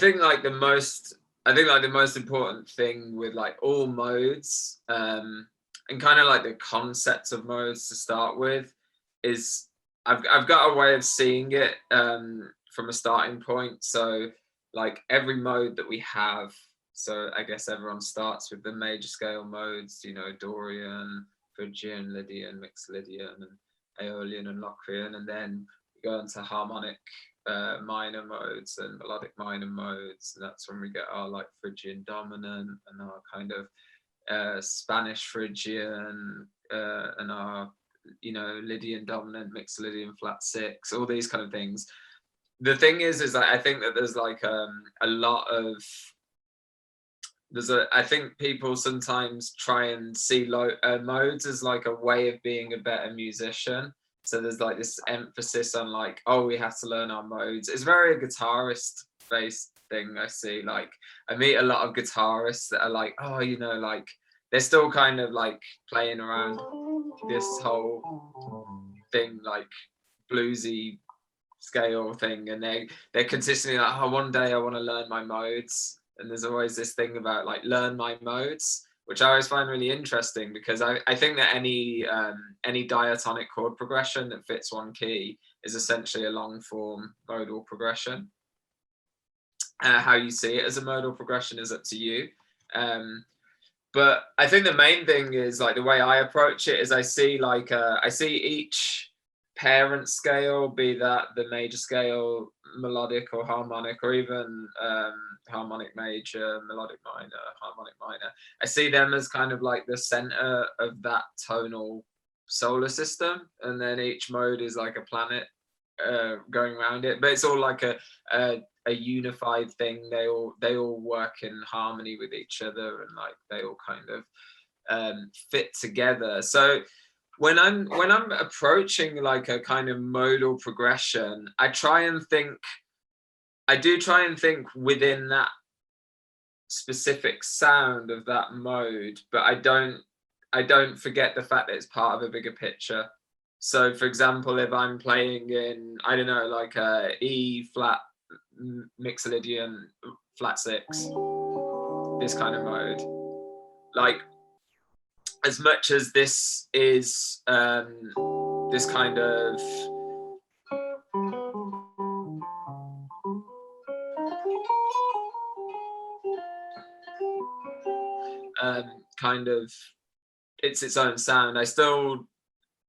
think like the most important thing with like all modes, and kind of like the concept of modes to start with, is I've got a way of seeing it from a starting point. So like every mode that we have, so I guess everyone starts with the major scale modes, you know, Dorian, Phrygian, Lydian, Mixed Lydian, and Aeolian and Locrian, and then we go into harmonic minor modes and melodic minor modes, and that's when we get our like Phrygian dominant and our kind of Spanish Phrygian and our, you know, Lydian dominant, mixed Lydian flat six, all these kind of things. The thing is that I think that there's like a lot of I think people sometimes try and see modes as like a way of being a better musician. So there's like this emphasis on like, oh, we have to learn our modes. It's very a guitarist based thing. I see, like, I meet a lot of guitarists that are like, oh, you know, like they're still kind of like playing around this whole thing, like bluesy scale thing, and they're consistently like, oh, one day I want to learn my modes. And there's always this thing about like learn my modes, which I always find really interesting, because I think that any diatonic chord progression that fits one key is essentially a long form modal progression. How you see it as a modal progression is up to you. But I think the main thing is like the way I approach it is I see like I see each parent scale, be that the major scale, melodic or harmonic, or even harmonic major, melodic minor, harmonic minor. I see them as kind of like the center of that tonal solar system, and then each mode is like a planet going around it, but it's all like a unified thing. They all work in harmony with each other, and like they all kind of fit together. So when I'm approaching like a kind of modal progression, I do try and think within that specific sound of that mode, but I don't forget the fact that it's part of a bigger picture. So for example, if I'm playing in, I don't know, like a E flat Mixolydian flat six, this kind of mode, like as much as this is this kind of it's its own sound, I still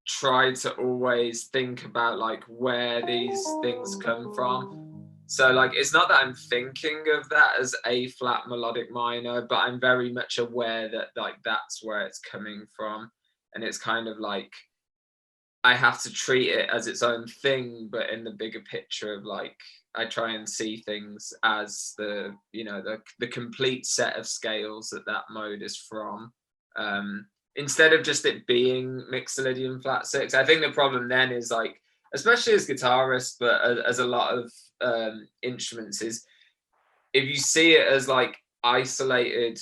try to always think about like where these things come from. So like it's not that I'm thinking of that as A flat melodic minor, but I'm very much aware that like that's where it's coming from, and it's kind of like I have to treat it as its own thing, but in the bigger picture of like I try and see things as the, you know, the complete set of scales that mode is from, instead of just it being Mixolydian flat six. I think the problem then is like, especially as guitarists, but as a lot of instruments, is if you see it as like isolated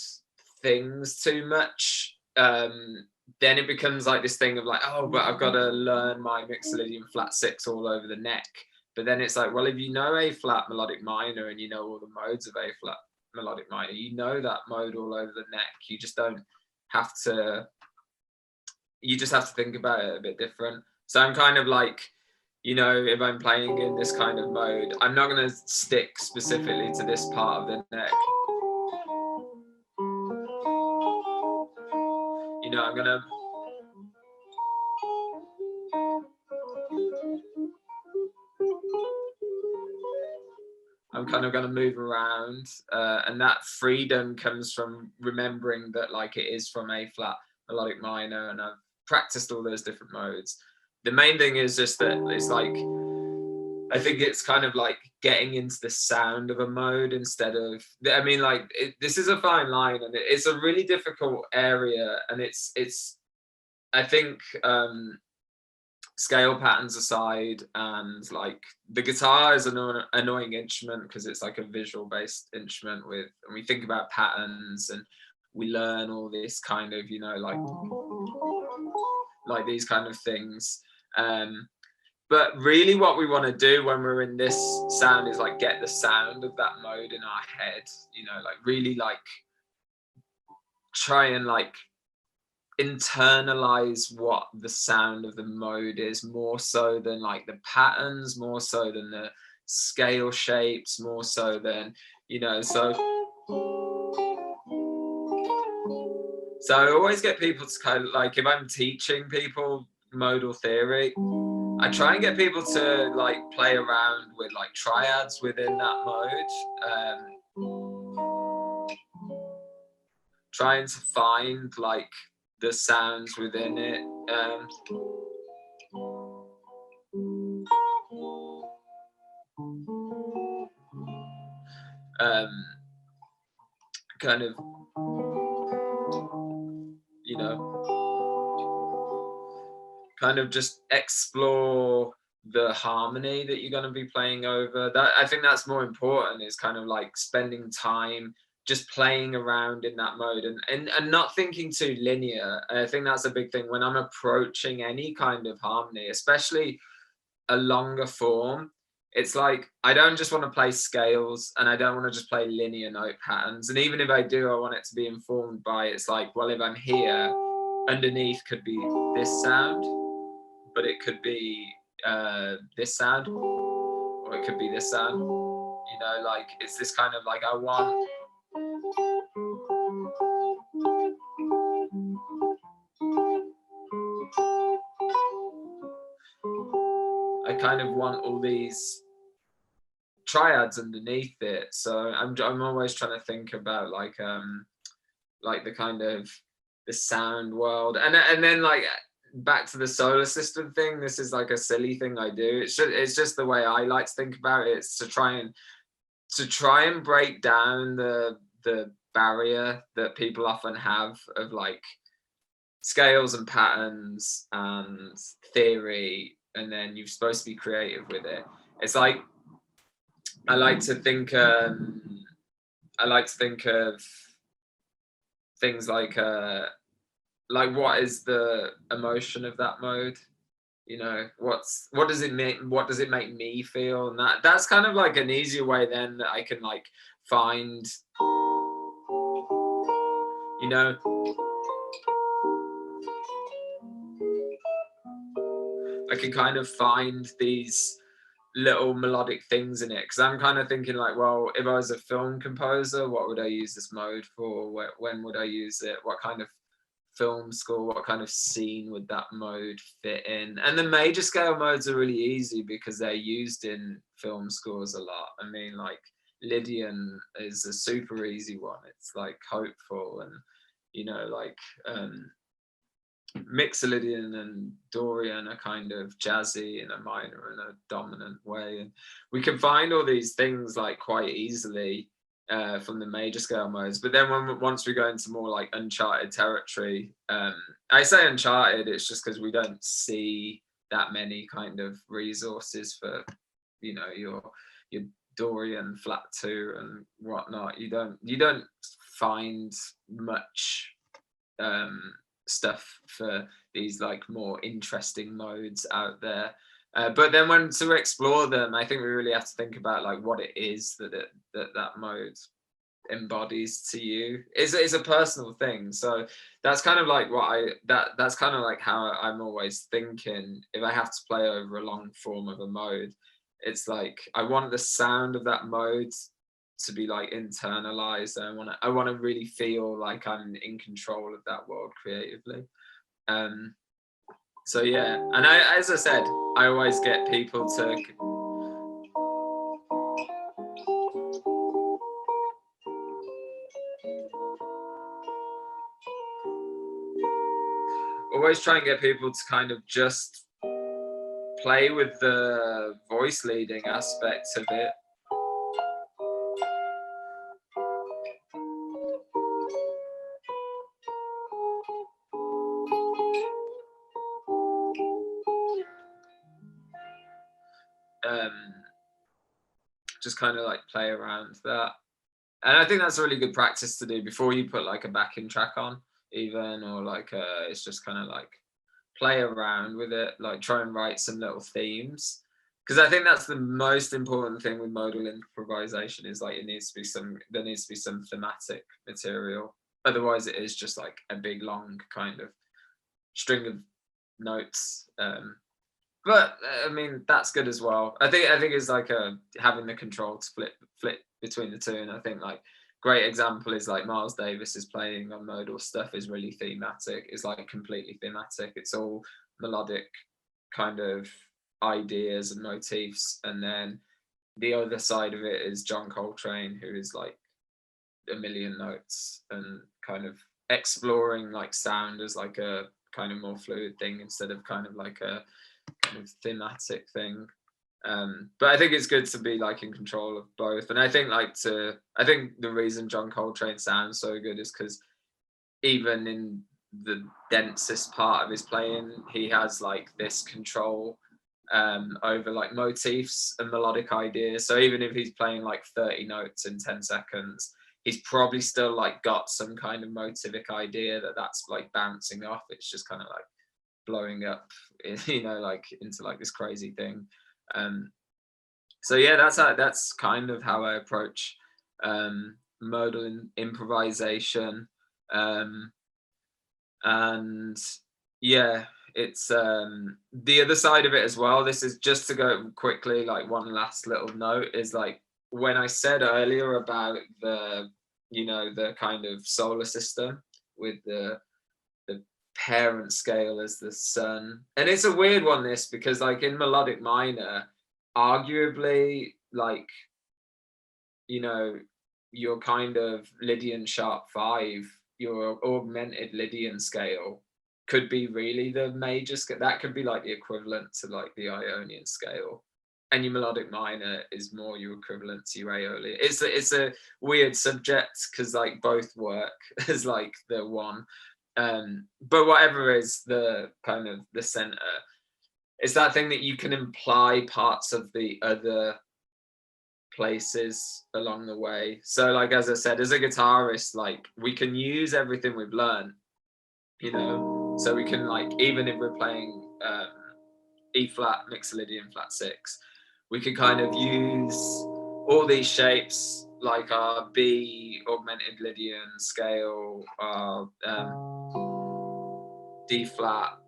things too much, then it becomes like this thing of like, oh, but I've got to learn my Mixolydian flat six all over the neck. But then it's like, well, if you know A flat melodic minor and you know all the modes of A flat melodic minor, you know that mode all over the neck. You just don't have to, you just have to think about it a bit different. So I'm kind of like, you know, if I'm playing in this kind of mode, I'm not going to stick specifically to this part of the neck. You know, I'm kind of going to move around, and that freedom comes from remembering that like it is from A flat melodic minor, and I've practiced all those different modes. The main thing is just that it's like, I think it's kind of like getting into the sound of a mode instead of, I mean, like this is a fine line, and it's a really difficult area, and it's I think scale patterns aside, and like the guitar is an annoying instrument because it's like a visual based instrument with, and we think about patterns and we learn all this kind of, you know, like these kind of things. But really what we want to do when we're in this sound is like get the sound of that mode in our head, you know, like really like try and like internalize what the sound of the mode is, more so than like the patterns, more so than the scale shapes, more so than, you know, so I always get people to kind of like, if I'm teaching people modal theory, I try and get people to like play around with like triads within that mode, trying to find like the sounds within it. Kind of, you know, kind of just explore the harmony that you're going to be playing over. That, I think that's more important, is kind of like spending time just playing around in that mode and not thinking too linear. I think that's a big thing when I'm approaching any kind of harmony, especially a longer form. It's like, I don't just want to play scales, and I don't want to just play linear note patterns. And even if I do, I want it to be informed by, it's like, well, if I'm here, underneath could be this sound, but it could be this sound, or it could be this sound. You know, like it's this kind of like, I kind of want all these triads underneath it. So I'm always trying to think about like the kind of the sound world, and then like back to the solar system thing. This is like a silly thing I do. It's just the way I like to think about it. It's to try and break down the barrier that people often have of like scales and patterns and theory, and then you're supposed to be creative with it. It's like I like to think of things like what is the emotion of that mode? You know, what does it make me feel? And that's kind of like an easier way then that I can like find, you know, I can kind of find these little melodic things in it, because I'm kind of thinking like, well, if I was a film composer, what would I use this mode for? When would I use it? What kind of film score, what kind of scene would that mode fit in? And the major scale modes are really easy because they're used in film scores a lot. I mean, like Lydian is a super easy one. It's like hopeful, and you know, like Mixolydian and Dorian are kind of jazzy in a minor and a dominant way, and we can find all these things like quite easily from the major scale modes. But then once we go into more like uncharted territory, I say uncharted, it's just because we don't see that many kind of resources for, you know, your Dorian flat 2 and whatnot. You don't find much stuff for these like more interesting modes out there. But then when to explore them, I think we really have to think about like what it is that mode embodies to you. It's a personal thing. So that's kind of like that's kind of like how I'm always thinking. If I have to play over a long form of a mode, it's like I want the sound of that mode to be like internalized. I want to really feel like I'm in control of that world creatively. So yeah, and as I said, I always get people to always try and get people to kind of just play with the voice leading aspects of it. Just kind of like play around that, and I think that's a really good practice to do before you put like a backing track on, even, or like it's just kind of like play around with it, like try and write some little themes, because I think that's the most important thing with modal improvisation is like there needs to be some thematic material. Otherwise it is just like a big long kind of string of notes. But I mean that's good as well. I think it's like having the control to flip between the two, and I think like great example is like Miles Davis is playing on modal stuff is really thematic. It's like completely thematic. It's all melodic kind of ideas and motifs, and then the other side of it is John Coltrane, who is like a million notes and kind of exploring like sound as like a kind of more fluid thing instead of kind of like a kind of thematic thing. But I think it's good to be like in control of both, and I think the reason John Coltrane sounds so good is because even in the densest part of his playing, he has like this control over like motifs and melodic ideas. So even if he's playing like 30 notes in 10 seconds, he's probably still like got some kind of motivic idea that's like bouncing off. It's just kind of like blowing up, you know, like into like this crazy thing. So yeah, that's kind of how I approach modal improvisation. And yeah, it's the other side of it as well. This is just to go quickly, like one last little note is like when I said earlier about the, you know, the kind of solar system with the parent scale as the sun, and it's a weird one this, because like in melodic minor, arguably, like, you know, your kind of Lydian sharp 5, your augmented Lydian scale could be really the major scale. That could be like the equivalent to like the Ionian scale, and your melodic minor is more your equivalent to your Aeolian. It's a weird subject because like both work as like the one. But whatever is the kind of the center, it's that thing that you can imply parts of the other places along the way. So like, as I said, as a guitarist, like we can use everything we've learned, you know, so we can like, even if we're playing E flat Mixolydian flat 6, we can kind of use all these shapes like our B augmented Lydian scale, our D flat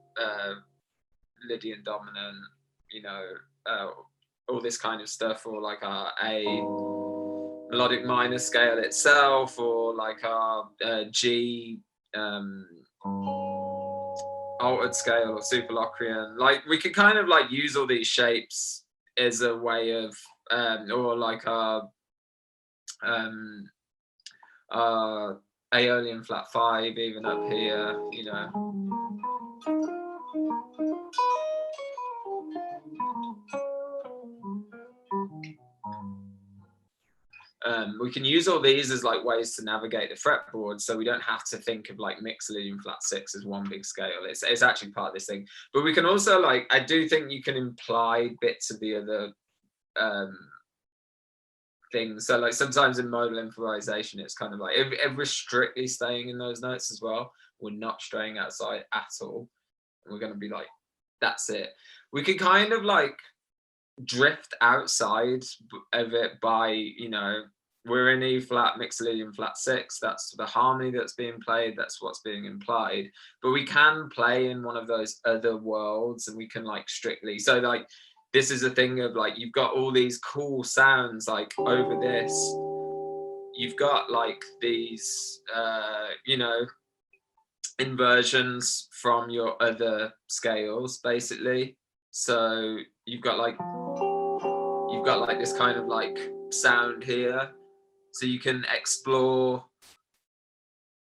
Lydian dominant, you know, all this kind of stuff, or like our A melodic minor scale itself, or like our G altered scale or superlocrian. Like we could kind of like use all these shapes as a way of or like our Aeolian flat 5 even up here, you know. We can use all these as like ways to navigate the fretboard, so we don't have to think of like Mixolydian flat 6 as one big scale. It's actually part of this thing. But we can also like, I do think you can imply bits of the other things. So like sometimes in modal improvisation, it's kind of like if we're strictly staying in those notes as well, we're not straying outside at all. And we're going to be like, that's it. We can kind of like drift outside of it by, you know, we're in E flat Mixolydian flat 6, that's the harmony that's being played, that's what's being implied, but we can play in one of those other worlds, and we can like strictly, so like this is a thing of like, you've got all these cool sounds like over this, you've got like these you know, inversions from your other scales basically. So you've got like this kind of like sound here, so you can explore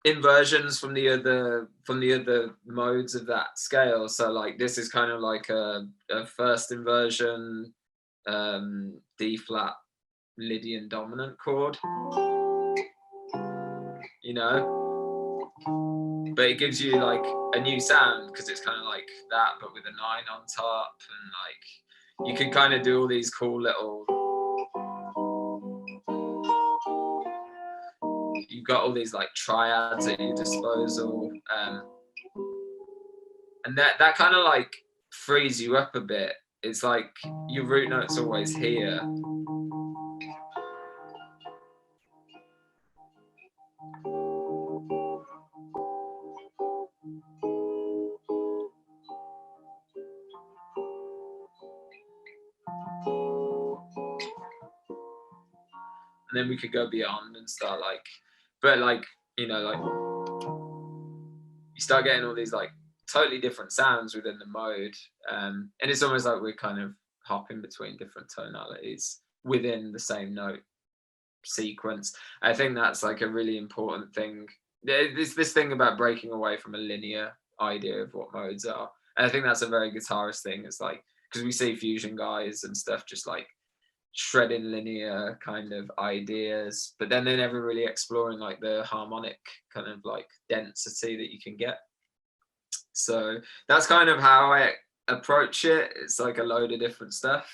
inversions from the other modes of that scale. So like this is kind of like a first inversion D flat Lydian dominant chord, you know, but it gives you like a new sound because it's kind of like that but with a 9 on top, and like you can kind of do all these cool little, you've got all these like triads at your disposal. and that kind of like frees you up a bit. It's like your root note's always here. And then we could go beyond and start like, but like, you know, like you start getting all these like totally different sounds within the mode. And it's almost like we're kind of hopping between different tonalities within the same note sequence. I think that's like a really important thing. There's this thing about breaking away from a linear idea of what modes are. And I think that's a very guitarist thing. It's like, because we see fusion guys and stuff just like shredding linear kind of ideas, but then they're never really exploring like the harmonic kind of like density that you can get. So that's kind of how I approach it. It's like a load of different stuff,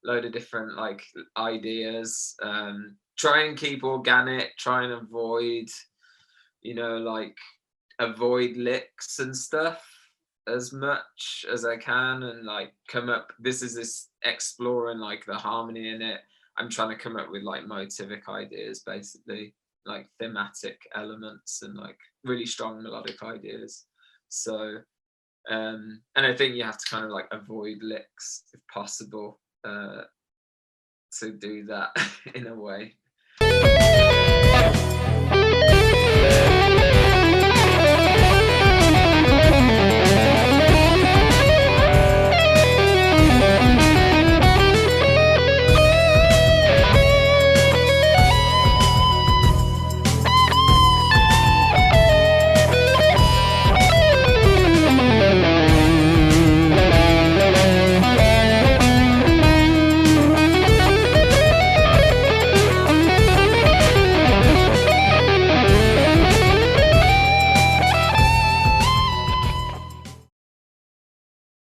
load of different like ideas. Try and keep organic, try and avoid, you know, like avoid licks and stuff as much as I can, and like come up, this is this exploring like the harmony in it. I'm trying to come up with like motivic ideas, basically like thematic elements and like really strong melodic ideas. So and I think you have to kind of like avoid licks if possible to do that in a way.